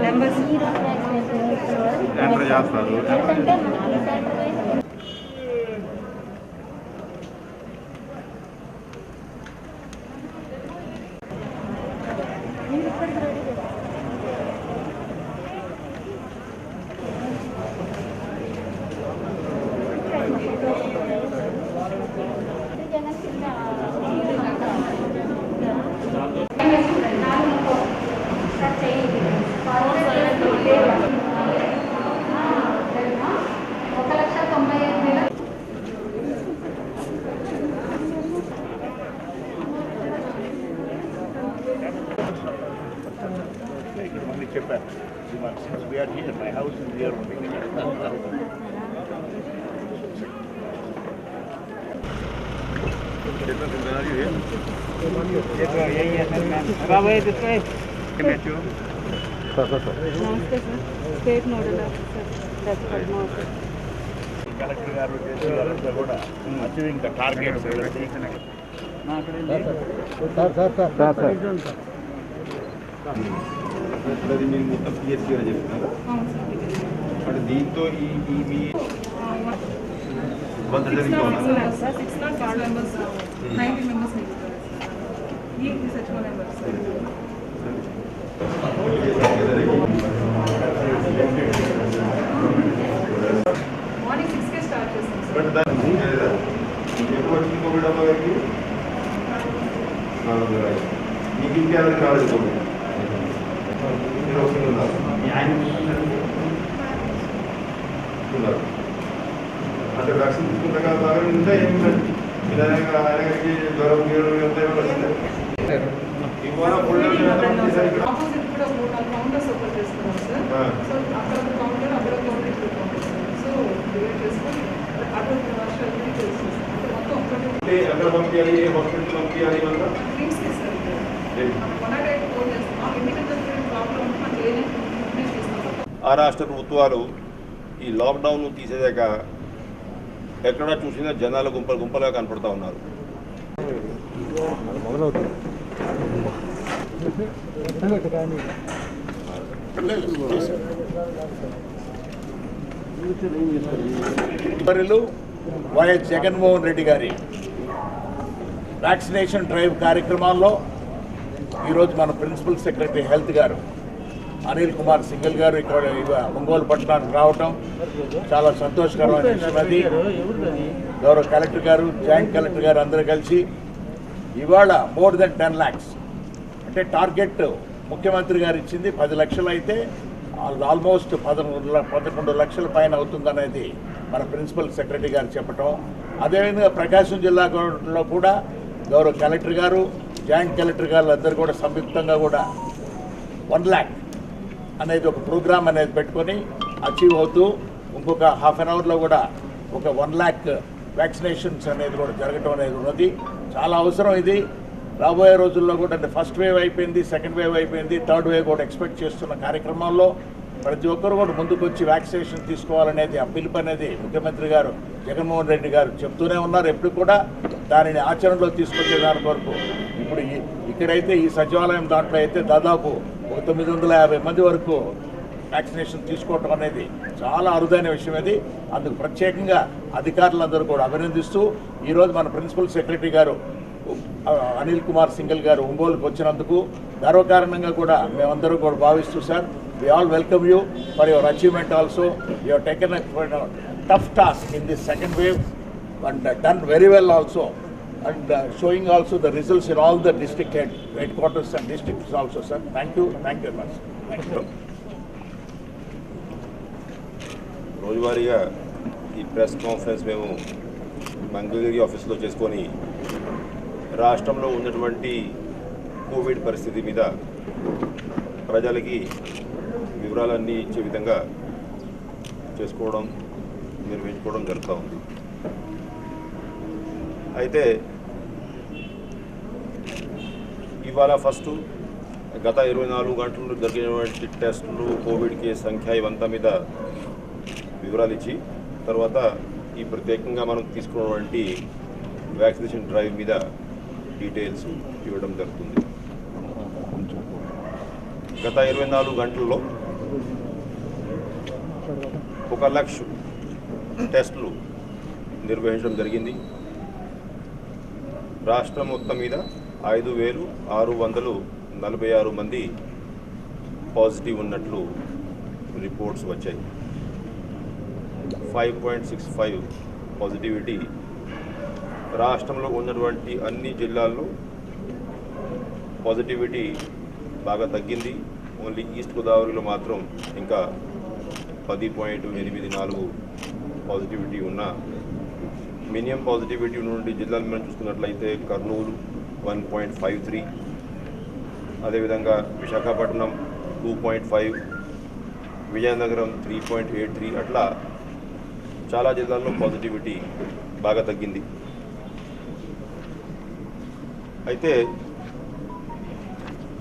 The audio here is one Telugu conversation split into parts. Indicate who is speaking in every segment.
Speaker 1: ఎంటర్ చేస్తారు.
Speaker 2: Since we are here, my house is here only.
Speaker 3: State model
Speaker 2: Collector garu kuda achieving the targets.
Speaker 1: అది మీరు మొత్తం పిఎస్సీ అని చెప్తున్నారు. అంటే దీంతో ఈ మీ
Speaker 3: మార్నింగ్ 6 స్టార్ట్ చేస్తాం.
Speaker 1: ఎప్పుడు వచ్చింది కోవిడ్ అమ్మ గారికి? మీకు ఇంకేమైనా రాలేదు కోవిడ్? మీరు ఒకటి ఉన్నారు, మీ ఆయన ఉన్నారు. అంటే వ్యాక్సిన్ తీసుకుంటాక బాగా ఇంకా ఏమిటండి మీరు ఆయనకి జ్వరం గీరు ఎంత ఏమైనా ఇవాళ
Speaker 3: ఆపోజిట్ కూడా 3-4 కౌంటర్స్ ఓపెన్ చేస్తున్నాం సార్. సో అక్కడ ఒక కౌంటర్, అక్కడ ఒక కౌంటర్, ఇక్కడ కౌంటర్. సో డివైడ్ చేసుకొని అక్కడ రాష్ట్రాలకి తెలుస్తుంది. అంటే మొత్తం ఒకటి
Speaker 1: ఎక్కడ పంపించాలి, ఏ హాస్పిటల్ పంపించాలి ఇవంతా?
Speaker 3: డ్రీమ్స్కి సార్ 108 ఫోన్ చేస్తున్నాం. ఇండిపెండెంట్ ప్రాబ్లం ఉంటే మనకి ఏదైనా
Speaker 4: ఆ రాష్ట్ర ప్రభుత్వాలు ఈ లాక్డౌన్ తీసేదాక ఎక్కడ చూసినా జనాలు గుంపలు గుంపలుగా కనపడుతూ ఉన్నారు.
Speaker 2: వైఎస్ జగన్మోహన్ రెడ్డి గారి వ్యాక్సినేషన్ డ్రైవ్ కార్యక్రమాల్లో ఈరోజు మన ప్రిన్సిపల్ సెక్రటరీ హెల్త్ గారు అనిల్ కుమార్ సింగల్ గారు ఇక్కడ ఒంగోలు పట్టణానికి రావటం చాలా సంతోషకరమైన విషయం. అది గౌరవ కలెక్టర్ గారు, జాయింట్ కలెక్టర్ గారు అందరూ కలిసి ఇవాళ మోర్ దెన్ 10 lakhs అంటే టార్గెట్ ముఖ్యమంత్రి గారు ఇచ్చింది 10 లక్షలు అయితే ఆల్మోస్ట్ 11 లక్షల పైన అవుతుందనేది మన ప్రిన్సిపల్ సెక్రటరీ గారు చెప్పటం. అదేవిధంగా ప్రకాశం జిల్లాలో కూడా గౌరవ కలెక్టర్ గారు, జాయింట్ కలెక్టర్ గారు అందరూ కూడా సంయుక్తంగా కూడా 1 lakh అనేది ఒక ప్రోగ్రామ్ అనేది పెట్టుకొని అచీవ్ అవుతూ ఇంకొక హాఫ్ అన్ అవర్లో కూడా ఒక 1 lakh వ్యాక్సినేషన్స్ అనేది కూడా జరగటం అనేది ఉన్నది. చాలా అవసరం ఇది. రాబోయే రోజుల్లో కూడా అంటే ఫస్ట్ వేవ్ అయిపోయింది, సెకండ్ వేవ్ అయిపోయింది, థర్డ్ వేవ్ కూడా ఎక్స్పెక్ట్ చేస్తున్న కార్యక్రమాల్లో ప్రతి ఒక్కరు కూడా ముందుకు వచ్చి వ్యాక్సినేషన్ తీసుకోవాలనేది ఆ పిలుపు అనేది ముఖ్యమంత్రి గారు జగన్మోహన్ రెడ్డి గారు చెప్తూనే ఉన్నారు. ఎప్పుడు కూడా దానిని ఆచరణలో తీసుకొచ్చే దాని వరకు ఇప్పుడు ఇక్కడైతే ఈ సచివాలయం దాంట్లో అయితే దాదాపు 950 మంది వరకు వ్యాక్సినేషన్ తీసుకోవటం అనేది చాలా అరుదైన విషయం. అది అందుకు ప్రత్యేకంగా అధికారులందరూ కూడా అభినందిస్తూ ఈరోజు మన ప్రిన్సిపల్ సెక్రటరీ గారు అనిల్ కుమార్ సింగల్ గారు ఒంగోలుకు వచ్చినందుకు గర్వకారణంగా కూడా మేమందరూ కూడా భావిస్తూ sir, we all welcome you for your achievement also. You have taken a tough task in this second wave and done very well also, and showing also the results in all the district headquarters and districts also, sir. Thank you very much. Thank you.
Speaker 4: రోజువారీగా ఈ ప్రెస్ కాన్ఫరెన్స్ మేము మంగళగిరి ఆఫీస్లో చేసుకొని రాష్ట్రంలో ఉన్నటువంటి కోవిడ్ పరిస్థితి మీద ప్రజలకి వివరాలన్నీ ఇచ్చే విధంగా నిర్వహించుకోవడం జరుగుతూ ఉంది. అయితే ఇవాళ ఫస్ట్ గత 24 గంటలు జరిగినటువంటి టెస్టులు, కోవిడ్ కేసు సంఖ్య ఇవంతా మీద వివరాలు ఇచ్చి తర్వాత ఈ ప్రత్యేకంగా మనం తీసుకున్నటువంటి వ్యాక్సినేషన్ డ్రైవ్ మీద డీటెయిల్స్ ఇవ్వడం జరుగుతుంది. గత 24 గంటల్లో 1,00,000 టెస్టులు నిర్వహించడం జరిగింది. రాష్ట్రం మొత్తం మీద 5,646 మంది పాజిటివ్ ఉన్నట్లు రిపోర్ట్స్ వచ్చాయి. 5.65 పాజిటివిటీ రాష్ట్రంలో ఉన్నటువంటి అన్ని జిల్లాల్లో పాజిటివిటీ బాగా తగ్గింది. ఓన్లీ ఈస్ట్ గోదావరిలో మాత్రం ఇంకా 10.84 పాజిటివిటీ ఉన్న మినిమం పాజిటివిటీ నుండి జిల్లాలు మనం చూసుకున్నట్లయితే కర్నూలు 1.53, అదేవిధంగా విశాఖపట్నం 2.5, విజయనగరం 3.83, అట్లా చాలా జిల్లాల్లో పాజిటివిటీ బాగా తగ్గింది. అయితే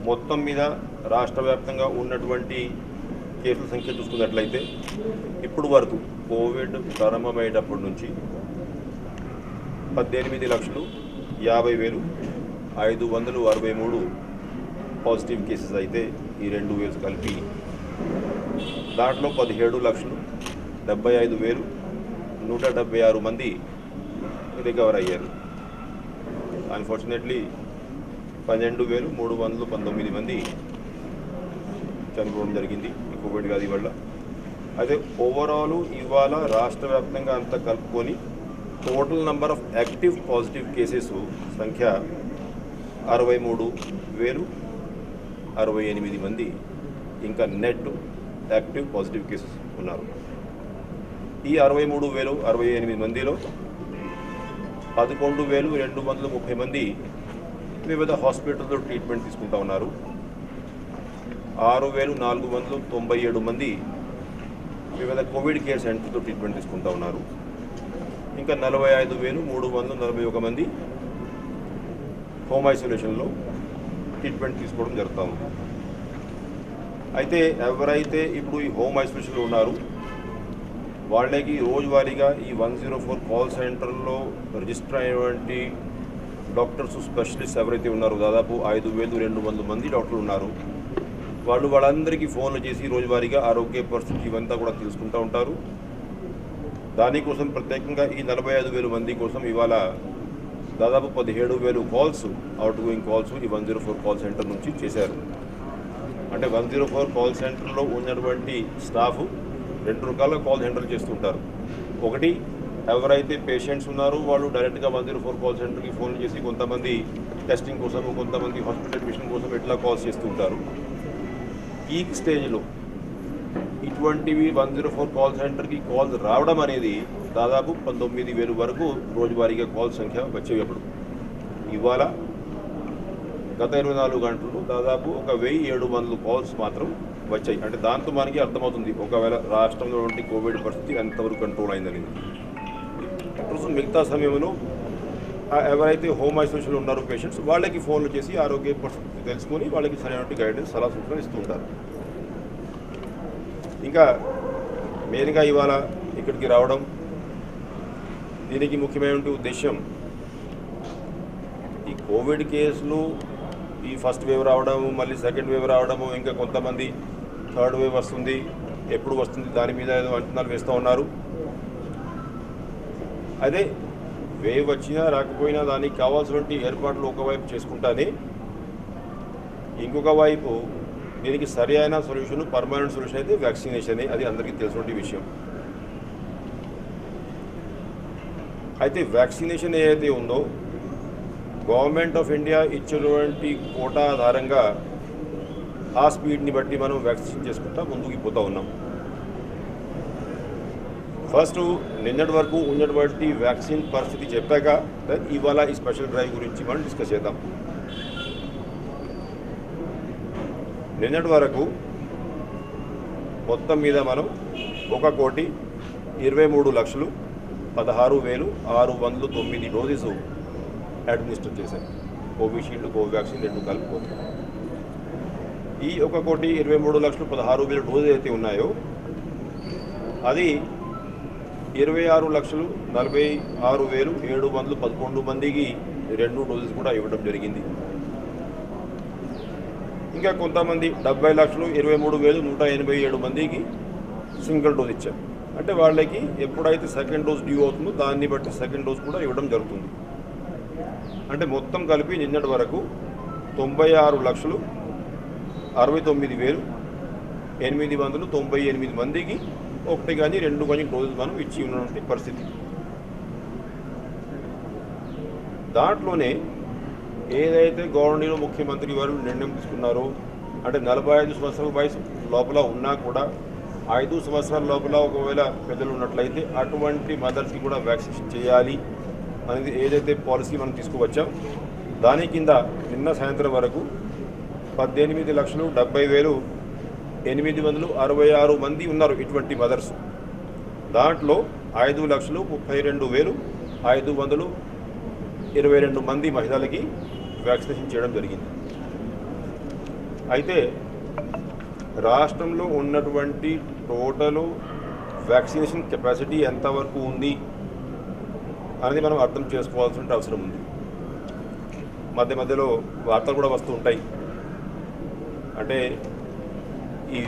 Speaker 4: మొత్తం మీద రాష్ట్ర వ్యాప్తంగా ఉన్నటువంటి కేసుల సంఖ్య చూసుకున్నట్లయితే ఇప్పుడు వరకు కోవిడ్ ప్రారంభమయ్యేటప్పటి నుంచి 18,50,563 పాజిటివ్ కేసెస్ అయితే ఈ 2 వేవ్స్ కలిపి, దాంట్లో 17,75,176 మంది రికవర్ అయ్యారు. అన్ఫార్చునేట్లీ 12,319 మంది చనిపోవడం జరిగింది ఈ కోవిడ్ వ్యాధి వల్ల. అయితే ఓవరాల్ ఇవాళ రాష్ట్ర వ్యాప్తంగా అంతా కలుపుకొని total number of active positive cases సంఖ్య 63,068 మంది ఇంకా నెట్ యాక్టివ్ పాజిటివ్ కేసెస్ ఉన్నారు. ఈ 63,068 మందిలో 11,230 మంది వివిధ హాస్పిటల్లో ట్రీట్మెంట్ తీసుకుంటూ ఉన్నారు. 6,497 మంది వివిధ కోవిడ్ కేర్ సెంటర్తో ట్రీట్మెంట్ తీసుకుంటూ ఉన్నారు. ఇంకా 45,341 మంది హోమ్ ఐసోలేషన్లో ట్రీట్మెంట్ తీసుకోవడం జరుగుతూ ఉంది. అయితే ఎవరైతే ఇప్పుడు ఈ హోమ్ ఐసోలేషన్లో ఉన్నారో వాళ్ళకి రోజువారీగా ఈ 104 కాల్ సెంటర్లో రిజిస్టర్ అయినటువంటి డాక్టర్స్ స్పెషలిస్ట్ ఎవరైతే ఉన్నారో దాదాపు 5,200 మంది డాక్టర్లు ఉన్నారు. వాళ్ళందరికీ ఫోన్లు చేసి రోజువారీగా ఆరోగ్య పరిస్థితి ఇవంతా కూడా తెలుసుకుంటూ ఉంటారు. దానికోసం ప్రత్యేకంగా ఈ 45,000 మంది కోసం ఇవాళ దాదాపు 17,000 కాల్స్, అవుట్ గోయింగ్ కాల్స్ ఈ 104 కాల్ సెంటర్ నుంచి చేశారు. అంటే 104 కాల్ సెంటర్లో ఉన్నటువంటి స్టాఫ్ 2 రకాల కాల్ హ్యాండిల్ చేస్తుంటారు. ఒకటి, ఎవరైతే పేషెంట్స్ ఉన్నారో వాళ్ళు డైరెక్ట్గా 104 కాల్ సెంటర్కి ఫోన్ చేసి కొంతమంది టెస్టింగ్ కోసం, కొంతమంది హాస్పిటల్ అడ్మిషన్ కోసం ఇట్లా కాల్స్ చేస్తుంటారు. పీక్ స్టేజ్లో ఇటువంటివి 104 కాల్ సెంటర్కి కాల్స్ రావడం అనేది దాదాపు 19,000 వరకు రోజువారీగా కాల్ సంఖ్య వచ్చేటప్పుడు ఇవాళ గత 24 గంటల్లో దాదాపు 1,700 కాల్స్ మాత్రం వచ్చాయి. అంటే దాంతో మనకి అర్థమవుతుంది ఒకవేళ రాష్ట్రంలో ఉంటే కోవిడ్ పరిస్థితి ఎంతవరకు కంట్రోల్ అయిందనేది. మిగతా సమయంలో ఎవరైతే హోమ్ ఐసోలేషన్లో ఉన్నారో పేషెంట్స్ వాళ్ళకి ఫోన్లు చేసి ఆరోగ్య పరిస్థితి తెలుసుకొని వాళ్ళకి సరైన గైడెన్స్, సలహా సూచనలు ఇస్తుంటారు. ఇంకా మెయిన్గా ఇవాళ ఇక్కడికి రావడం దీనికి ముఖ్యమైన ఉద్దేశం ఈ కోవిడ్ కేసులు ఈ ఫస్ట్ వేవ్ రావడము, మళ్ళీ సెకండ్ వేవ్ రావడము, ఇంకా కొంతమంది థర్డ్ వేవ్ వస్తుంది, ఎప్పుడు వస్తుంది దాని మీద ఏదో అంచనాలు వేస్తూ ఉన్నారు. అదే వేవ్ వచ్చినా రాకపోయినా దానికి కావాల్సినటువంటి ఏర్పాట్లు ఒకవైపు చేసుకుంటానే ఇంకొక వైపు దీనికి సరి అయిన సొల్యూషన్, పర్మనెంట్ సొల్యూషన్ అయితే వ్యాక్సినేషన్. అది అందరికీ తెలిసినటువంటి విషయం. అయితే వ్యాక్సినేషన్ ఏదైతే ఉందో గవర్నమెంట్ ఆఫ్ ఇండియా ఇచ్చినటువంటి కోటా ఆధారంగా ఆ స్పీడ్ని బట్టి మనం వ్యాక్సినేషన్ చేసుకుంటా ముందుకు పోతూ ఉన్నాం. ఫస్ట్ నిన్నటి వరకు ఉన్నటువంటి వ్యాక్సిన్ పరిస్థితి చెప్పాక ఇవాళ ఈ స్పెషల్ డ్రైవ్ గురించి మనం డిస్కస్ చేద్దాం. నిన్నటి వరకు మొత్తం మీద మనం 1,23,16,609 డోసెస్ అడ్మినిస్టర్ చేశాం. కోవిషీల్డ్, కోవాక్సిన్ 2 కలుపుకొని ఈ 1,23,16,000 డోసెస్ అయితే ఉన్నాయో అది 26,46,711 మందికి 2 డోసెస్ కూడా ఇవ్వడం జరిగింది. ఇంకా కొంతమంది 70,23,187 మందికి సింగిల్ డోస్ ఇచ్చాం. అంటే వాళ్ళకి ఎప్పుడైతే సెకండ్ డోస్ డ్యూ అవుతుందో దాన్ని బట్టి సెకండ్ డోస్ కూడా ఇవ్వడం జరుగుతుంది. అంటే మొత్తం కలిపి నిన్నటి వరకు 96,69,898 మందికి ఒకటి కానీ రెండు కానీ డోసులు మనం ఇచ్చి ఉన్నటువంటి పరిస్థితి. దాంట్లోనే ఏదైతే గవర్నమెంట్ ముఖ్యమంత్రి వారు నిర్ణయం తీసుకున్నారో అంటే 45 సంవత్సరాల వయసు లోపల ఉన్నా కూడా 5 సంవత్సరాల లోపల ఒకవేళ పెద్దలు ఉన్నట్లయితే అటువంటి మదర్స్కి కూడా వ్యాక్సినేషన్ చేయాలి అనేది ఏదైతే పాలసీ మనం తీసుకువచ్చాం దాని కింద నిన్న సాయంత్రం వరకు 18,70,866 మంది ఉన్నారు ఇటువంటి మదర్స్. దాంట్లో 5,32,522 మంది మహిళలకి వ్యాక్సినేషన్ చేయడం జరిగింది. అయితే రాష్ట్రంలో ఉన్నటువంటి టోటల్ వ్యాక్సినేషన్ కెపాసిటీ ఎంతవరకు ఉంది అనేది మనం అర్థం చేసుకోవాల్సిన అవసరం ఉంది. మధ్య మధ్యలో వార్తలు కూడా వస్తూ ఉంటాయి. అంటే ఈ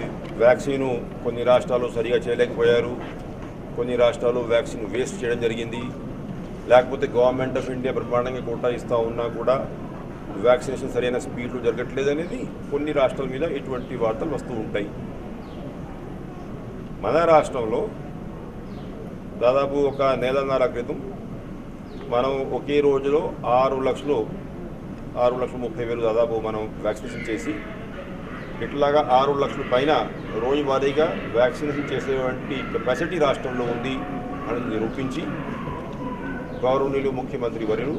Speaker 4: వ్యాక్సిన్ కొన్ని రాష్ట్రాలు సరిగా చేయలేకపోయారు, కొన్ని రాష్ట్రాలు వ్యాక్సిన్ వేస్ట్ చేయడం జరిగింది, లేకపోతే గవర్నమెంట్ ఆఫ్ ఇండియా బ్రహ్మాండంగా కోటా ఇస్తూ ఉన్నా కూడా వ్యాక్సినేషన్ సరైన స్పీడ్లో జరగట్లేదు అనేది కొన్ని రాష్ట్రాల మీద ఇటువంటి వార్తలు వస్తూ ఉంటాయి. మన రాష్ట్రంలో దాదాపు ఒక నెలన్నర క్రితం మనం ఒకే రోజులో 6,30,000 దాదాపు మనం వ్యాక్సినేషన్ చేసి ఇట్లాగా 6 లక్షల పైన రోజువారీగా వ్యాక్సినేషన్ చేసేటువంటి కెపాసిటీ రాష్ట్రంలో ఉంది అని నిరూపించి గౌరవనీయులు ముఖ్యమంత్రి వర్యులు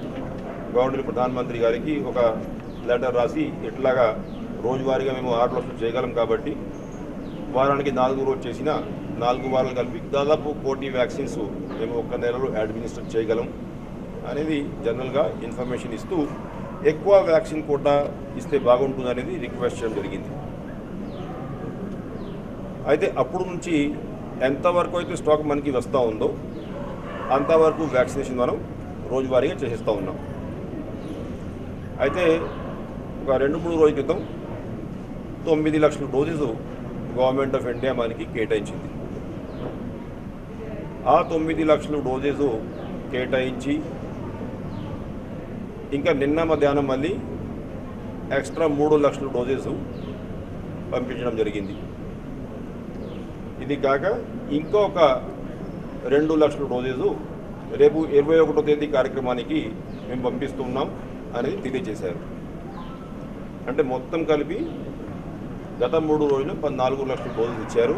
Speaker 4: గవర్నమెంట్ ప్రధానమంత్రి గారికి ఒక లెటర్ రాసి ఇట్లాగా రోజువారీగా మేము 6 లక్షలు చేయగలం కాబట్టి వారానికి 4 రోజు చేసిన 4 వారాలు కలిపి దాదాపు 1 కోటి వ్యాక్సిన్స్ మేము ఒక్క నెలలో అడ్మినిస్టర్ చేయగలం అనేది జనరల్గా ఇన్ఫర్మేషన్ ఇస్తూ ఎక్కువ వ్యాక్సిన్ కోటా ఇస్తే బాగుంటుంది అనేది రిక్వెస్ట్ చేయడం జరిగింది. అయితే అప్పుడు నుంచి ఎంతవరకు అయితే స్టాక్ మనకి వస్తూ ఉందో అంతవరకు వ్యాక్సినేషన్ మనం రోజువారీగా చేసేస్తూ ఉన్నాం. అయితే ఒక 2-3 రోజుల క్రితం 9 లక్షల డోసెస్ గవర్నమెంట్ ఆఫ్ ఇండియా మనకి కేటాయించింది. ఆ 9 లక్షల డోసెస్ కేటాయించి ఇంకా నిన్న మధ్యాహ్నం మళ్ళీ ఎక్స్ట్రా 3 లక్షల డోసెస్ పంపించడం జరిగింది. ఇది కాక ఇంకొక 2 లక్షల డోసెస్ రేపు 21వ తేదీ కార్యక్రమానికి మేము పంపిస్తున్నాం అనేది తెలియజేశారు. అంటే మొత్తం కలిపి గత 3 రోజులు 14 లక్షల డోసెస్ ఇచ్చారు.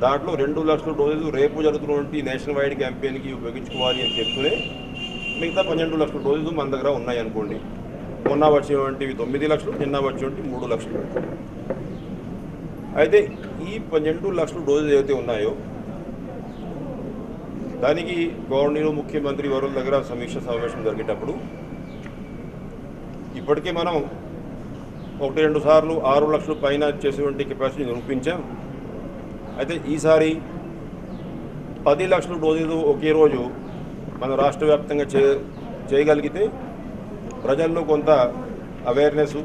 Speaker 4: దాంట్లో 2 లక్షల డోసెస్ రేపు జరుగుతున్నటువంటి నేషనల్ వైడ్ క్యాంపెయిన్కి ఉపయోగించుకోవాలి అని చెప్తూనే మిగతా 12 లక్షల డోసెస్ మన దగ్గర ఉన్నాయి అనుకోండి. మొన్న వచ్చేటువంటివి 9 లక్షలు, నిన్న వచ్చేటువంటి 3 లక్షలు. అయితే ఈ 12 లక్షల డోసెస్ ఏవైతే ఉన్నాయో దానికి గవర్నమెంట్ ముఖ్యమంత్రి వర్యుల దగ్గర సమీక్ష సమావేశం జరిగేటప్పుడు ఇప్పటికే మనం 1-2 సార్లు 6 లక్షల పైన చేసేటువంటి కెపాసిటీ నిరూపించాం. అయితే ఈసారి 10 లక్షల డోసెస్ ఒకే రోజు మన రాష్ట్ర వ్యాప్తంగా చేయగలిగితే ప్రజల్లో కొంత అవేర్నెస్,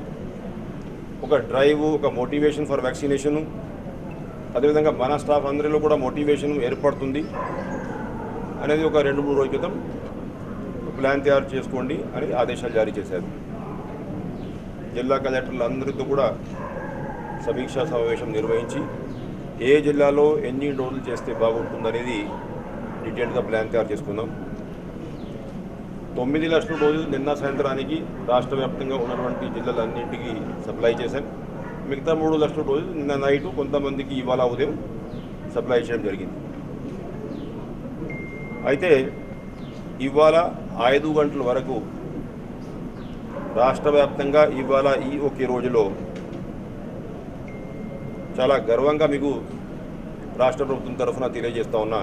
Speaker 4: ఒక డ్రైవ్, ఒక మోటివేషన్ ఫర్ వ్యాక్సినేషను, అదేవిధంగా మన స్టాఫ్ అందరిలో కూడా మోటివేషన్ ఏర్పడుతుంది అనేది ఒక 2-3 రోజుల క్రితం ప్లాన్ తయారు చేసుకోండి అని ఆదేశాలు జారీ చేశారు. జిల్లా కలెక్టర్లు అందరితో కూడా సమీక్షా సమావేశం నిర్వహించి ఏ జిల్లాలో ఎన్ని డోసులు చేస్తే బాగుంటుందనేది డీటెయిల్గా ప్లాన్ తయారు చేసుకున్నాం. 9 లక్షల డోసులు నిన్న సాయంత్రానికి రాష్ట్ర వ్యాప్తంగా ఉన్నటువంటి జిల్లాలన్నింటికి సప్లై చేశాం. మిగతా 3 లక్షల డోసులు నిన్న నైటు కొంతమందికి ఇవాళ ఉదయం సప్లై చేయడం జరిగింది. అయితే ఇవాళ 5 గంటల వరకు రాష్ట్ర వ్యాప్తంగా ఇవాళ ఈ ఒకే రోజులో చాలా గర్వంగా మీకు రాష్ట్ర ప్రభుత్వం తరఫున తెలియజేస్తా ఉన్నా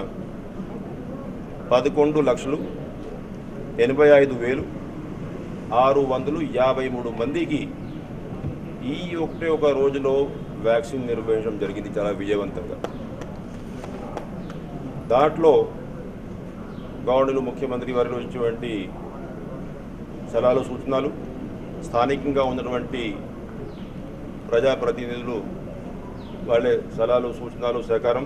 Speaker 4: 11,85,653 మందికి ఈ ఒక రోజులో వ్యాక్సిన్ నిర్వహించడం జరిగింది చాలా విజయవంతంగా. దాంట్లో గవర్నమెంట్ ముఖ్యమంత్రి వారిలో ఇచ్చినటువంటి సలహాలు, సూచనలు, స్థానికంగా ఉన్నటువంటి ప్రజాప్రతినిధులు వాళ్ళ సలహాలు సూచనలు సహకారం,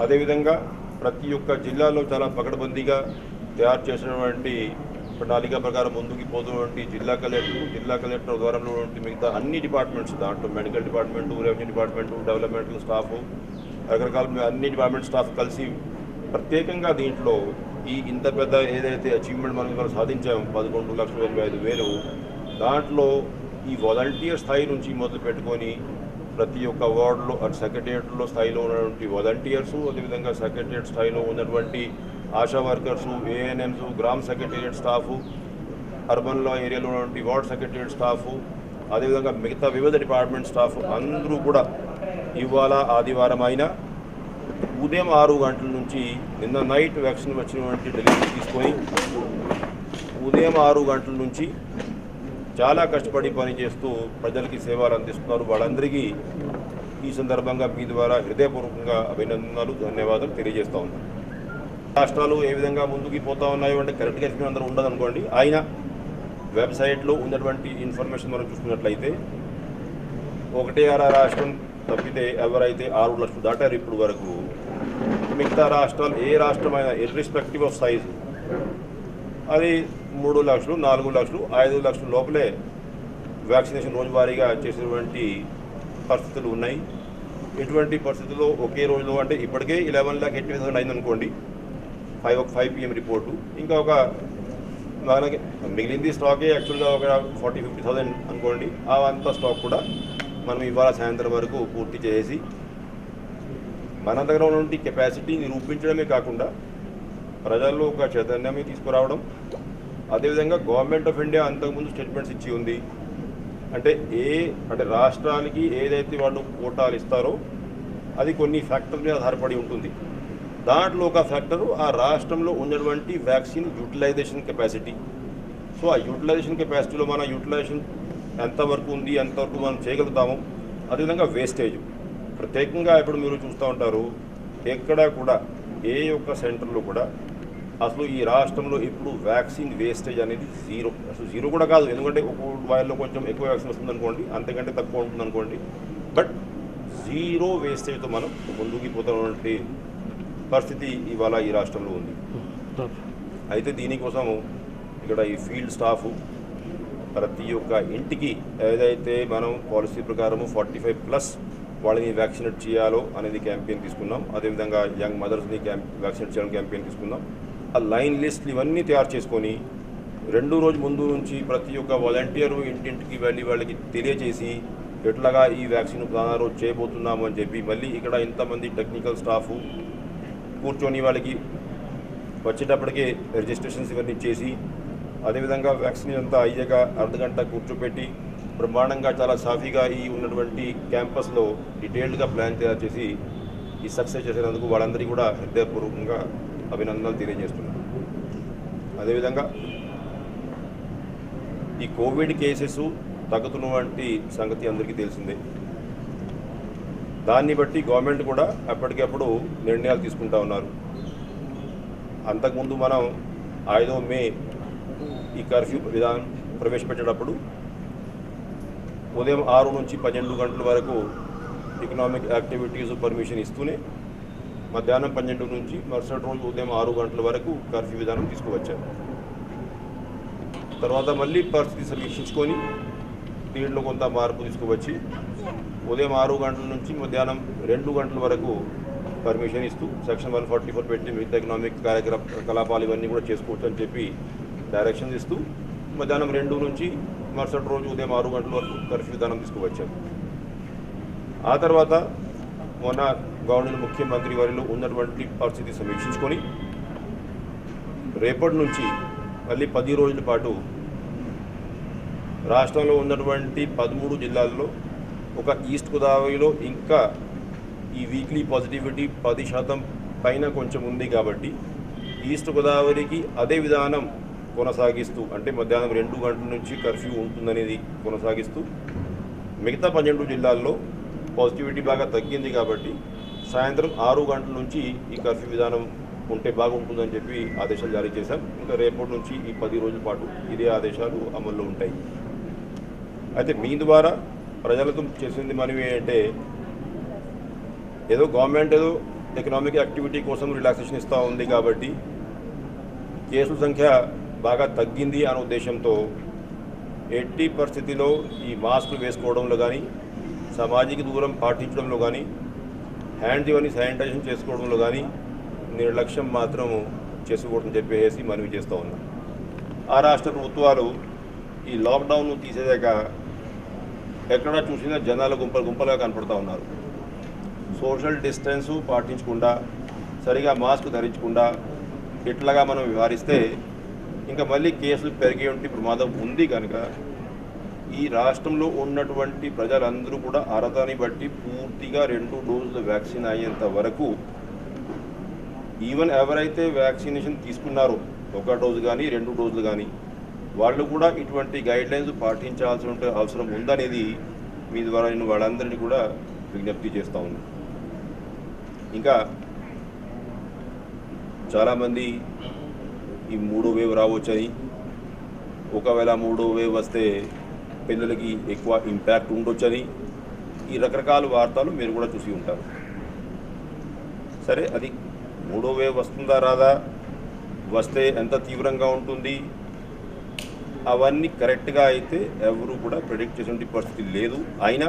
Speaker 4: అదేవిధంగా ప్రతి ఒక్క జిల్లాలో చాలా పకడ్బందీగా తయారు చేసినటువంటి ప్రణాళిక ప్రకారం ముందుకు పోతున్నటువంటి జిల్లా కలెక్టర్ ద్వారంలో మిగతా అన్ని డిపార్ట్మెంట్స్, దాంట్లో medical department, revenue department, developmental staff, రకరకాల అన్ని డిపార్ట్మెంట్ స్టాఫ్ కలిసి ప్రత్యేకంగా దీంట్లో ఈ ఇంత పెద్ద ఏదైతే అచీవ్మెంట్ మనం ఇవాళ సాధించాము 11,85,000, దాంట్లో ఈ వాలంటీర్ స్థాయి నుంచి మొదలు పెట్టుకొని ప్రతి ఒక్క వార్డులో సెక్రటేరియట్లో స్థాయిలో ఉన్నటువంటి వాలంటీర్సు, అదేవిధంగా సెక్రటేరియట్ స్థాయిలో ఉన్నటువంటి ఆశా వర్కర్సు, ఏఎన్ఎంస్, గ్రామ సెక్రటేరియట్ స్టాఫు, అర్బన్లో ఏరియాలో ఉన్నటువంటి వార్డ్ సెక్రటేరియట్ స్టాఫు, అదేవిధంగా మిగతా వివిధ డిపార్ట్మెంట్ స్టాఫ్ అందరూ కూడా ఇవాళ ఆదివారం అయినా ఉదయం 6 గంటల నుంచి నిన్న నైట్ వ్యాక్సిన్ వచ్చినటువంటి డెలివరీ తీసుకొని ఉదయం 6 గంటల నుంచి చాలా కష్టపడి పనిచేస్తూ ప్రజలకి సేవలు అందిస్తున్నారు. వాళ్ళందరికీ ఈ సందర్భంగా మీ ద్వారా హృదయపూర్వకంగా అభినందనలు, ధన్యవాదాలు తెలియజేస్తూ ఉన్నాను. రాష్ట్రాలు ఏ విధంగా ముందుకు పోతా ఉన్నాయో అంటే కరెక్ట్గా అందరూ ఉండదనుకోండి, ఆయన వెబ్సైట్లో ఉన్నటువంటి ఇన్ఫర్మేషన్ మనం చూసుకున్నట్లయితే 1 రాష్ట్రం తప్పితే ఎవరైతే 6 లక్షలు దాటారు ఇప్పుడు వరకు, మిగతా రాష్ట్రాలు ఏ రాష్ట్రమైనా ఇర్రెస్పెక్టివ్ ఆఫ్ సైజ్ అది 3 లక్షలు, 4 లక్షలు, 5 లక్షల లోపలే వ్యాక్సినేషన్ రోజువారీగా చేసినటువంటి పరిస్థితులు ఉన్నాయి. ఇటువంటి పరిస్థితుల్లో ఒకే రోజులో అంటే ఇప్పటికే 11,80,000 అయిందనుకోండి, 5 PM రిపోర్టు, ఇంకా ఒక మనకి మిగిలింది స్టాకే యాక్చువల్గా ఒక 40,000-50,000 అనుకోండి. అంతా స్టాక్ కూడా మనం ఇవాళ సాయంత్రం వరకు పూర్తి చేసి మన దగ్గర ఉన్నటువంటి కెపాసిటీని నిరూపించడమే కాకుండా ప్రజల్లో ఒక చైతన్యాన్ని తీసుకురావడం, అదేవిధంగా గవర్నమెంట్ ఆఫ్ ఇండియా అంతకుముందు స్టేట్మెంట్స్ ఇచ్చి ఉంది. అంటే రాష్ట్రాలకి ఏదైతే వాళ్ళు కోటాలు ఇస్తారో అది కొన్ని ఫ్యాక్టర్ మీద ఆధారపడి ఉంటుంది. దాంట్లో ఒక ఫ్యాక్టరు ఆ రాష్ట్రంలో ఉన్నటువంటి వ్యాక్సిన్ యూటిలైజేషన్ కెపాసిటీ. సో ఆ యూటిలైజేషన్ కెపాసిటీలో మన యూటిలైజేషన్ ఎంతవరకు ఉంది, ఎంతవరకు మనం చేయగలుగుతాము, అదేవిధంగా వేస్టేజ్. ప్రత్యేకంగా ఇప్పుడు మీరు చూస్తూ ఉంటారు, ఎక్కడ కూడా ఏ ఒక్క సెంటర్లో కూడా అసలు ఈ రాష్ట్రంలో ఇప్పుడు వ్యాక్సిన్ వేస్టేజ్ అనేది జీరో. అసలు జీరో కూడా కాదు, ఎందుకంటే ఒక్కొక్క వాయిల్లో కొంచెం ఎక్కువ వ్యాక్సిన్ వస్తుంది అనుకోండి, అంతకంటే తక్కువ ఉంటుంది అనుకోండి, బట్ జీరో వేస్టేజ్తో మనం ముందుకు పోతున్నటువంటి పరిస్థితి ఇవాళ ఈ రాష్ట్రంలో ఉంది. అయితే దీనికోసము ఇక్కడ ఈ ఫీల్డ్ స్టాఫ్ ప్రతి ఒక్క ఇంటికి ఏదైతే మనం పాలసీ ప్రకారము 45+ వాళ్ళని వ్యాక్సినేట్ చేయాలో అనేది క్యాంపెయిన్ తీసుకున్నాం. అదేవిధంగా యంగ్ మదర్స్ని వ్యాక్సినేట్ చేయడం క్యాంపెయిన్ తీసుకున్నాం. ఆ లైన్ లిస్ట్లు ఇవన్నీ తయారు చేసుకొని 2 రోజు ముందు నుంచి ప్రతి ఒక్క వాలంటీరు ఇంటింటికి వెళ్ళి వాళ్ళకి తెలియజేసి ఎట్లాగా ఈ వ్యాక్సిన్ రోజు చేయబోతున్నాము అని చెప్పి, మళ్ళీ ఇక్కడ ఇంతమంది టెక్నికల్ స్టాఫ్ కూర్చొని వాళ్ళకి వచ్చేటప్పటికే రిజిస్ట్రేషన్స్ ఇవన్నీ చేసి, అదేవిధంగా వ్యాక్సిన్ అంతా అయ్యాక అర్ధగంట కూర్చోపెట్టి బ్రహ్మాండంగా చాలా సాఫీగా ఈ ఉన్నటువంటి క్యాంపస్లో డీటెయిల్డ్గా ప్లాన్ తయారు చేసి ఈ సక్సెస్ చేసినందుకు వాళ్ళందరికీ కూడా హృదయపూర్వకంగా అభినందనలు తెలియజేస్తున్నాను. అదేవిధంగా ఈ కోవిడ్ కేసెస్ తగ్గుతున్నటువంటి సంగతి అందరికీ తెలిసిందే. దాన్ని బట్టి గవర్నమెంట్ కూడా ఎప్పటికప్పుడు నిర్ణయాలు తీసుకుంటా ఉన్నారు. అంతకుముందు మనం 5వ మే ఈ కర్ఫ్యూ విధానం ప్రవేశపెట్టేటప్పుడు ఉదయం 6 నుంచి 12 గంటల వరకు ఎకనామిక్ యాక్టివిటీస్ పర్మిషన్ ఇస్తూనే మధ్యాహ్నం 12 నుంచి మరుసటి రోజు ఉదయం 6 గంటల వరకు కర్ఫ్యూ విధానం తీసుకువచ్చారు. తర్వాత మళ్ళీ పరిస్థితి సమీక్షించుకొని దీంట్లో కొంత మార్పు తీసుకువచ్చి ఉదయం 6 గంటల నుంచి మధ్యాహ్నం 2 గంటల వరకు పర్మిషన్ ఇస్తూ సెక్షన్ 144 పెట్టి మిగతా ఎకనామిక్ కార్యకలాపాలు ఇవన్నీ కూడా చేసుకోవచ్చు అని చెప్పి డైరెక్షన్స్ ఇస్తూ మధ్యాహ్నం 2 నుంచి మరుసటి రోజు ఉదయం 6 గంటల వరకు కర్ఫ్యూ విధానం తీసుకువచ్చారు. ఆ తర్వాత మొన్న గవర్నమెంట్ ముఖ్యమంత్రి వారిలో ఉన్నటువంటి పరిస్థితి సమీక్షించుకొని రేపటి నుంచి మళ్ళీ 10 రోజుల పాటు రాష్ట్రంలో ఉన్నటువంటి 13 జిల్లాల్లో ఒక ఈస్ట్ గోదావరిలో ఇంకా ఈ వీక్లీ పాజిటివిటీ 10% పైన కొంచెం ఉంది కాబట్టి ఈస్ట్ గోదావరికి అదే విధానం కొనసాగిస్తూ, అంటే మధ్యాహ్నం 2 గంటల నుంచి కర్ఫ్యూ ఉంటుందనేది కొనసాగిస్తూ, మిగతా 12 జిల్లాల్లో పాజిటివిటీ బాగా తగ్గింది కాబట్టి సాయంత్రం 6 గంటల నుంచి ఈ కర్ఫ్యూ విధానం ఉంటే బాగుంటుందని చెప్పి ఆదేశాలు జారీ చేశాం. ఇంకా రేపటి నుంచి ఈ 10 రోజుల పాటు ఇదే ఆదేశాలు అమల్లో ఉంటాయి. అయితే మీ ద్వారా ప్రజలతో చేసింది మనవి అంటే ఏదో గవర్నమెంట్ ఏదో ఎకనామిక్ యాక్టివిటీ కోసం రిలాక్సేషన్ ఇస్తూ ఉంది కాబట్టి కేసుల సంఖ్య బాగా తగ్గింది అనే ఉద్దేశంతో ఎట్టి పరిస్థితిలో ఈ మాస్కులు వేసుకోవడంలో కానీ సామాజిక దూరం పాటించడంలో కానీ హ్యాండ్స్ ఇవన్నీ శానిటైజేషన్ చేసుకోవడంలో కానీ నిర్లక్ష్యం మాత్రం చేసుకోకూడదని చెప్పేసి మనవి చేస్తూ ఉన్నాం. ఆ రాష్ట్ర ప్రభుత్వాలు ఈ లాక్డౌన్ తీసేదాక ఎక్కడ చూసినా జనాలు గుంపలుగా కనపడుతూ ఉన్నారు. సోషల్ డిస్టెన్స్ పాటించకుండా సరిగా మాస్క్ ధరించకుండా ఇట్లాగా మనం వ్యవహరిస్తే ఇంకా మళ్ళీ కేసులు పెరిగే ప్రమాదం ఉంది. కనుక ఈ రాష్ట్రంలో ఉన్నటువంటి ప్రజలందరూ కూడా అర్హతని బట్టి పూర్తిగా 2 డోసుల వ్యాక్సిన్ అయ్యేంత వరకు ఈవెన్ ఎవరైతే వ్యాక్సినేషన్ తీసుకున్నారో 1 డోసు కానీ 2 డోసులు కానీ వాళ్ళు కూడా ఇటువంటి గైడ్లైన్స్ పాటించాల్సిన అవసరం ఉందనేది మీ ద్వారా నేను వాళ్ళందరినీ కూడా విజ్ఞప్తి చేస్తూ ఉన్నాను. ఇంకా చాలామంది ఈ 3వ వేవ్ రావచ్చని, ఒకవేళ 3వ వేవ్ వస్తే పిల్లలకి ఎక్కువ ఇంపాక్ట్ ఉండొచ్చని ఈ రకరకాల వార్తలు మీరు కూడా చూసి ఉంటారు. సరే, అది 3వ వేవ్ వస్తుందా రాదా, వస్తే ఎంత తీవ్రంగా ఉంటుంది, అవన్నీ కరెక్ట్గా అయితే ఎవరు కూడా ప్రెడిక్ట్ చేసే పరిస్థితి లేదు. అయినా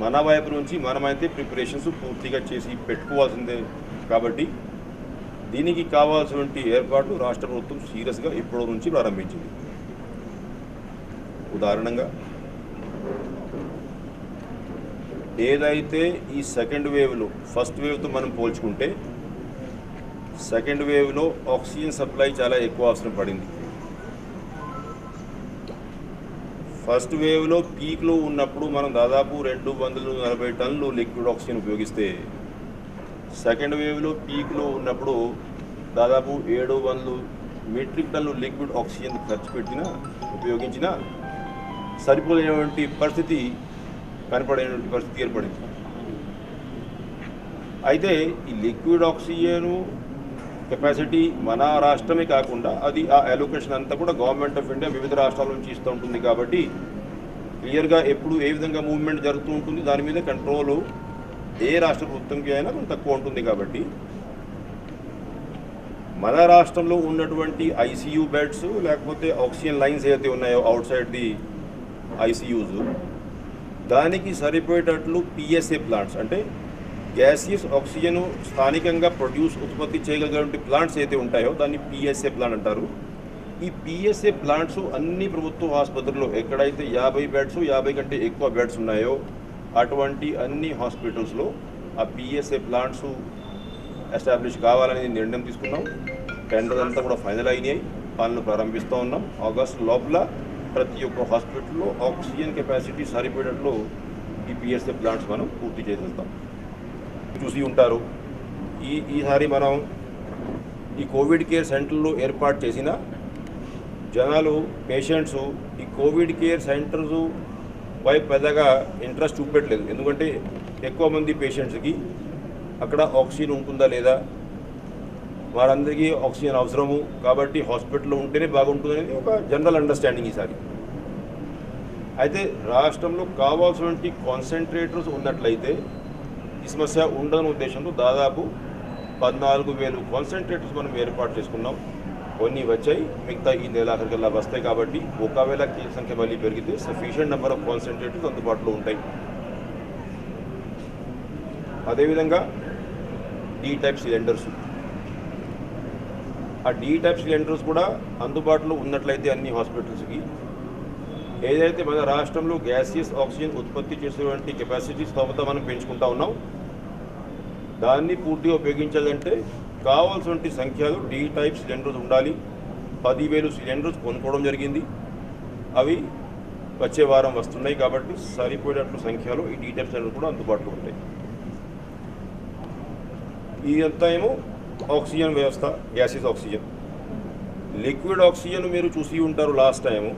Speaker 4: మన వైపు నుంచి మనమైతే ప్రిపరేషన్స్ పూర్తిగా చేసి పెట్టుకోవాల్సిందే. కాబట్టి దీనికి కావాల్సినటువంటి ఏర్పాట్లు రాష్ట్ర ప్రభుత్వం సీరియస్గా ఇప్పటి నుంచి ప్రారంభించింది. ఉదాహరణంగా ఏదైతే ఈ సెకండ్ వేవ్లో ఫస్ట్ వేవ్తో మనం పోల్చుకుంటే సెకండ్ వేవ్లో ఆక్సిజన్ సప్లై చాలా ఎక్కువ అవసరం పడింది. ఫస్ట్ వేవ్లో పీక్లో ఉన్నప్పుడు మనం దాదాపు 240 టన్నులు లిక్విడ్ ఆక్సిజన్ ఉపయోగిస్తే సెకండ్ వేవ్లో పీక్లో ఉన్నప్పుడు దాదాపు 700 మెట్రిక్ టన్నులు లిక్విడ్ ఆక్సిజన్ ఉపయోగించిన సరిపోలేనటువంటి పరిస్థితి కనపడేటువంటి పరిస్థితి ఏర్పడింది. అయితే ఈ లిక్విడ్ ఆక్సిజన్ కెపాసిటీ మన రాష్ట్రమే కాకుండా అది ఆ అలొకేషన్ అంతా కూడా గవర్నమెంట్ ఆఫ్ ఇండియా వివిధ రాష్ట్రాల నుంచి ఇస్తూ ఉంటుంది. కాబట్టి క్లియర్గా ఎప్పుడు ఏ విధంగా మూవ్మెంట్ జరుగుతూ ఉంటుంది దాని మీద కంట్రోలు ఏ రాష్ట్ర ప్రభుత్వంకి అయినా కొంచెం తక్కువ ఉంటుంది. కాబట్టి మన రాష్ట్రంలో ఉన్నటువంటి ఐసీయూ బెడ్స్ లేకపోతే ఆక్సిజన్ లైన్స్ ఏదైతే ఉన్నాయో అవుట్ సైడ్ ది ఐసీయూస్ దానికి సరిపోయేటట్లు పిఎస్ఏ ప్లాంట్స్ అంటే గ్యాసియస్ ఆక్సిజన్ స్థానికంగా ఉత్పత్తి చేయగలిగినటువంటి ప్లాంట్స్ అయితే ఉంటాయో దాన్ని పిఎస్ఏ ప్లాంట్ అంటారు. ఈ పిఎస్ఏ ప్లాంట్స్ అన్ని ప్రభుత్వ ఆసుపత్రుల్లో ఎక్కడైతే 50 బెడ్స్ 50 కంటే ఎక్కువ బెడ్స్ ఉన్నాయో అటువంటి అన్ని హాస్పిటల్స్లో ఆ పిఎస్ఏ ప్లాంట్స్ ఎస్టాబ్లిష్ కావాలని నిర్ణయం తీసుకున్నాం. టెండర్ అంతా కూడా ఫైనల్ అయినాయి, పనులు ప్రారంభిస్తూ ఉన్నాం. ఆగస్టు లోపల ప్రతి ఒక్క హాస్పిటల్లో ఆక్సిజన్ కెపాసిటీ సరిపోయేటట్లు ఈ పిఎస్ఏ ప్లాంట్స్ మనం పూర్తి చేసేస్తాం. చూసి ఉంటారు ఈసారి మనం ఈ కోవిడ్ కేర్ సెంటర్లు ఏర్పాటు చేసిన జనాలు పేషెంట్స్ ఈ కోవిడ్ కేర్ సెంటర్స్ వైపు పెద్దగా ఇంట్రెస్ట్ చూపెట్టలేదు. ఎందుకంటే ఎక్కువ మంది పేషెంట్స్కి అక్కడ ఆక్సిజన్ ఉంటుందా లేదా, వారందరికీ ఆక్సిజన్ అవసరము కాబట్టి హాస్పిటల్లో ఉంటేనే బాగుంటుందనేది ఒక జనరల్ అండర్స్టాండింగ్ ఈసారి. అయితే రాష్ట్రంలో కావాల్సినటువంటి కాన్సన్ట్రేటర్స్ ఉన్నట్లయితే ఈ సమస్య ఉండని ఉద్దేశంతో దాదాపు 14,000 కాన్సన్ట్రేటర్స్ మనం ఏర్పాటు చేసుకున్నాం. కొన్ని వచ్చాయి, మిగతా ఈ నెలాఖరికల్లా వస్తాయి. కాబట్టి ఒకవేళ కేసు సంఖ్య మళ్ళీ పెరిగితే సఫిషియెంట్ నెంబర్ ఆఫ్ కాన్సన్ట్రేటర్స్ అందుబాటులో ఉంటాయి. అదేవిధంగా డి టైప్ సిలిండర్స్, ఆ డి టైప్ సిలిండర్స్ కూడా అందుబాటులో ఉన్నట్లయితే అన్ని హాస్పిటల్స్కి ఏదైతే మన రాష్ట్రంలో గ్యాసియస్ ఆక్సిజన్ ఉత్పత్తి చేసేటువంటి కెపాసిటీ స్తోమత మనం పెంచుకుంటా ఉన్నాం, దాన్ని పూర్తిగా ఉపయోగించాలంటే కావాల్సినటువంటి సంఖ్యలో డి టైప్ సిలిండర్స్ ఉండాలి. 10,000 సిలిండర్స్ కొనుక్కోవడం జరిగింది. అవి వచ్చే వారం వస్తున్నాయి. కాబట్టి సరిపోయేటట్లు సంఖ్యలో ఈ డి టైప్ సిలిండర్స్ కూడా అందుబాటులో ఉంటాయి. ఇదంతా ఏమో ఆక్సిజన్ వ్యవస్థ, గ్యాసియస్ ఆక్సిజన్. లిక్విడ్ ఆక్సిజన్ మీరు చూసి ఉంటారు లాస్ట్ టైము.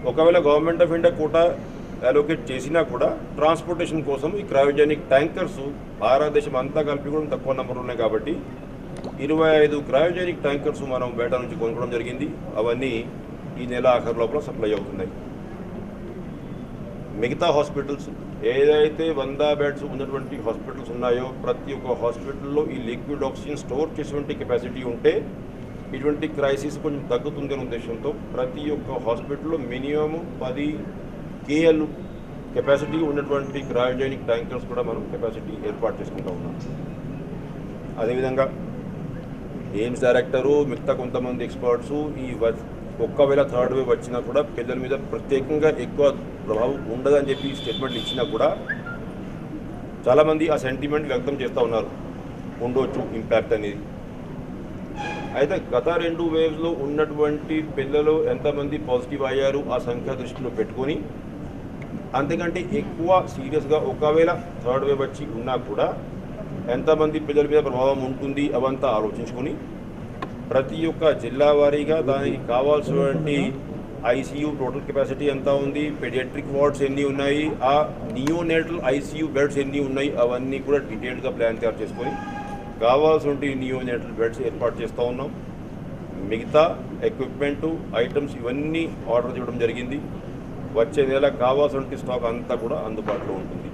Speaker 4: ఒకవేళ government of India quota allocate చేసినా కూడా ట్రాన్స్పోర్టేషన్ కోసం ఈ క్రయోజెనిక్ ట్యాంకర్స్ భారతదేశం అంతా కలిపి కూడా తక్కువ నెంబర్లు ఉన్నాయి. కాబట్టి 25 క్రయోజెనిక్ ట్యాంకర్స్ మనం బయట నుంచి కొనుక్కోవడం జరిగింది. అవన్నీ ఈ నెల ఆఖరి లోపల సప్లై అవుతున్నాయి. మిగతా హాస్పిటల్స్ ఏదైతే 100 బెడ్స్ ఉన్నటువంటి హాస్పిటల్స్ ఉన్నాయో ప్రతి ఒక్క హాస్పిటల్లో ఈ లిక్విడ్ ఆక్సిజన్ స్టోర్ చేసేటువంటి కెపాసిటీ ఉంటే ఇటువంటి క్రైసిస్ కొంచెం తగ్గుతుంది అనే ఉద్దేశంతో ప్రతి ఒక్క హాస్పిటల్లో మినిమం 10 KL కెపాసిటీ ఉన్నటువంటి క్రయోజెనిక్ ట్యాంకర్స్ కూడా మనం కెపాసిటీ ఏర్పాటు చేసుకుంటూ ఉన్నాం. అదేవిధంగా ఎయిమ్స్ డైరెక్టరు మిగతా కొంతమంది ఎక్స్పర్ట్స్ ఒక్కవేళ థర్డ్ వేవ్ వచ్చినా కూడా పిల్లల మీద ప్రత్యేకంగా ఎక్కువ ప్రభావం ఉండదని చెప్పి స్టేట్మెంట్లు ఇచ్చినా కూడా చాలామంది ఆ సెంటిమెంట్ వ్యక్తం చేస్తూ ఉన్నారు, ఉండొచ్చు ఇంపాక్ట్ అనేది. అయితే గత 2 వేవ్స్లో ఉన్నటువంటి పిల్లలు ఎంతమంది పాజిటివ్ అయ్యారు ఆ సంఖ్య దృష్టిలో పెట్టుకొని అంతకంటే ఎక్కువ సీరియస్గా ఒకవేళ థర్డ్ వేవ్ వచ్చి ఉన్నా కూడా ఎంతమంది పిల్లల మీద ప్రభావం ఉంటుంది అవంతా ఆలోచించుకొని ప్రతి ఒక్క జిల్లా వారీగా దానికి కావాల్సినటువంటి ICU టోటల్ కెపాసిటీ ఎంత ఉంది, పెడియాట్రిక్ వార్డ్స్ ఎన్ని ఉన్నాయి, ఆ నియోనేటల్ ICU బెడ్స్ ఎన్ని ఉన్నాయి అవన్నీ కూడా డీటెయిల్డ్గా ప్లాన్ తయారు చేసుకొని కావాల్సినటువంటి నియోనేటల్ బెడ్స్ ఏర్పాటు చేస్తూ ఉన్నాం. మిగతా ఎక్విప్మెంటు ఐటమ్స్ ఇవన్నీ ఆర్డర్ చేయడం జరిగింది. వచ్చే నెల కావాల్సినటువంటి స్టాక్ అంతా కూడా అందుబాటులో ఉంటుంది.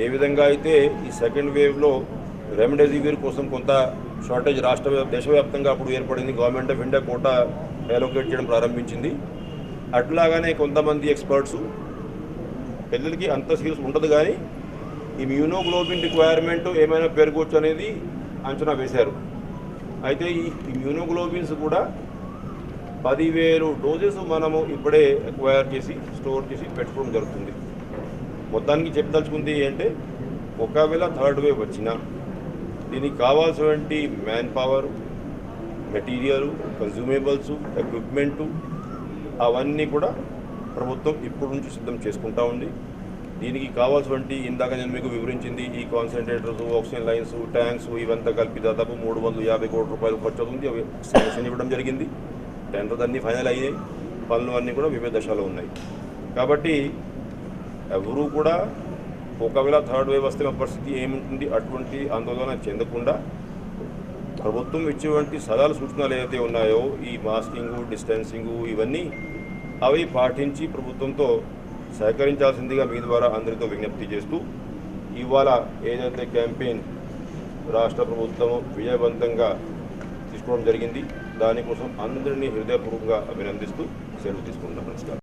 Speaker 4: ఏ విధంగా అయితే ఈ సెకండ్ వేవ్లో రెమ్డెసివిర్ కోసం కొంత షార్టేజ్ దేశవ్యాప్తంగా అప్పుడు ఏర్పడింది, government of India quota allocate చేయడం ప్రారంభించింది. అట్లాగానే కొంతమంది ఎక్స్పర్ట్స్ పిల్లలకి అంత సీరియస్ ఉండదు కానీ ఇమ్యూనోగ్లోబిన్ రిక్వైర్మెంట్ ఏమైనా పెరగవచ్చు అనేది అంచనా వేశారు. అయితే ఈ ఇమ్యూనోగ్లోబిన్స్ కూడా 10,000 డోసెస్ మనము ఇప్పుడే ఎక్వైర్ చేసి స్టోర్ చేసి పెట్టుకోవడం జరుగుతుంది. మొత్తానికి చెప్పదలుచుకుంది ఏంటంటే ఒకవేళ థర్డ్ వేవ్ వచ్చినా దీనికి కావాల్సినటువంటి మ్యాన్ పవర్, మెటీరియల్, కన్జ్యూమేబుల్స్, ఎక్విప్మెంటు అవన్నీ కూడా ప్రభుత్వం ఇప్పటి నుంచి సిద్ధం చేసుకుంటూ ఉంది. దీనికి కావాల్సినటువంటి ఇందాక నేను మీకు వివరించింది ఈ కాన్సన్ట్రేటర్స్, ఆక్సిజన్ లైన్స్, ట్యాంక్స్ ఇవంతా కలిపి దాదాపు 350 కోట్ల రూపాయలు ఖర్చు అవుతుంది. అవి శాంక్షన్ ఇవ్వడం జరిగింది. టెండర్స్ అన్నీ ఫైనల్ అయ్యాయి. పనులు అన్నీ కూడా వివిధ దశలో ఉన్నాయి. కాబట్టి ఎవరూ కూడా ఒకవేళ థర్డ్ వేవ్ వస్తే మా పరిస్థితి ఏముంటుంది అటువంటి ఆందోళన చెందకుండా ప్రభుత్వం ఇచ్చేటువంటి సలహాలు సూచనలు ఏవైతే ఉన్నాయో ఈ మాస్కింగు, డిస్టెన్సింగు ఇవన్నీ అవి పాటించి ప్రభుత్వంతో సహకరించాల్సిందిగా మీ ద్వారా అందరితో విజ్ఞప్తి చేస్తూ ఇవాళ ఏదైతే క్యాంపెయిన్ రాష్ట్ర ప్రభుత్వం విజయవంతంగా తీసుకోవడం జరిగింది దానికోసం అందరినీ హృదయపూర్వకంగా అభినందిస్తూ సెలవు తీసుకుంటున్నాం. నమస్కారం.